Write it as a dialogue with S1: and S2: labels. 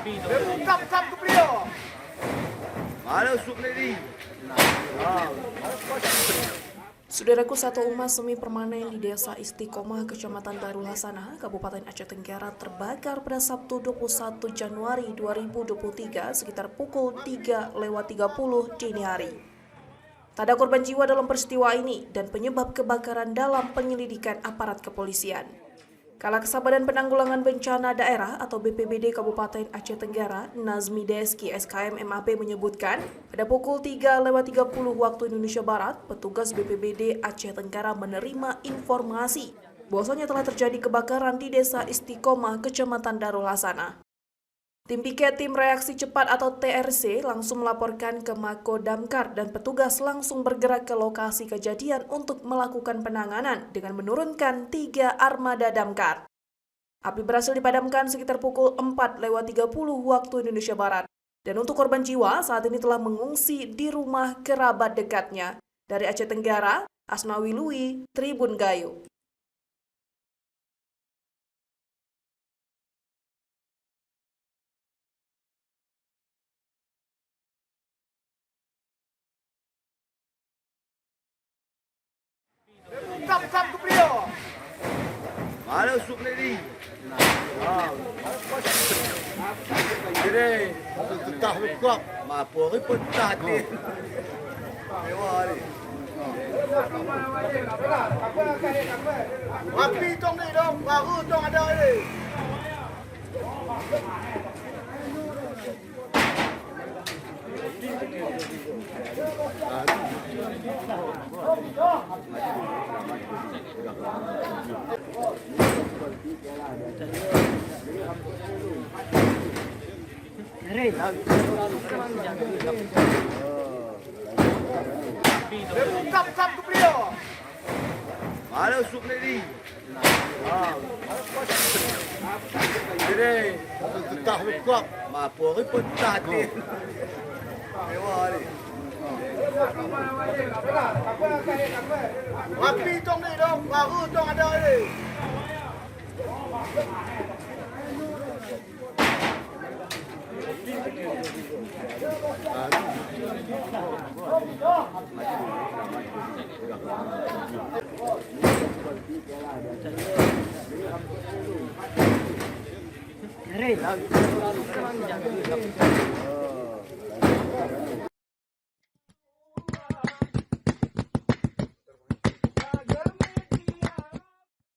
S1: Kam ke beliau. Mana usuk ni?
S2: Saudaraku, satu umat semi permanen di Desa Istiqomah, Kecamatan Darul Hasanah, Kabupaten Aceh Tenggara terbakar pada Sabtu 21 Januari 2023 sekitar pukul 3:30 dini hari. Tak ada korban jiwa dalam peristiwa ini dan penyebab kebakaran dalam penyelidikan aparat kepolisian. Kala Kesah Badan Penanggulangan Bencana Daerah atau BPBD Kabupaten Aceh Tenggara, Nazmi Deski SKM MAP menyebutkan, pada pukul 3:30 waktu Indonesia Barat, petugas BPBD Aceh Tenggara menerima informasi bahwasanya telah terjadi kebakaran di Desa Istiqomah, Kecamatan Darul Hasanah. Tim Piket Tim Reaksi Cepat atau TRC langsung melaporkan ke Mako Damkar dan petugas langsung bergerak ke lokasi kejadian untuk melakukan penanganan dengan menurunkan 3 armada damkar. Api berhasil dipadamkan sekitar pukul 4:30 waktu Indonesia Barat. Dan untuk korban jiwa saat ini telah mengungsi di rumah kerabat dekatnya. Dari Aceh Tenggara, Asnawi Lui, Tribun Gayo.
S1: Kam ke beliau. Mana usuk ni? Jadi, tetah lukak. Mampu ni pun tak hati. Mewah ni. Api tong ni dong, baru tong ada ni. Kam ke beliau. Mana usuk ni? Jadi, tetah lukak. Mampu ni pun tak hati. Mewah ni. Api tong ni dong, baru tong ada ni. Kam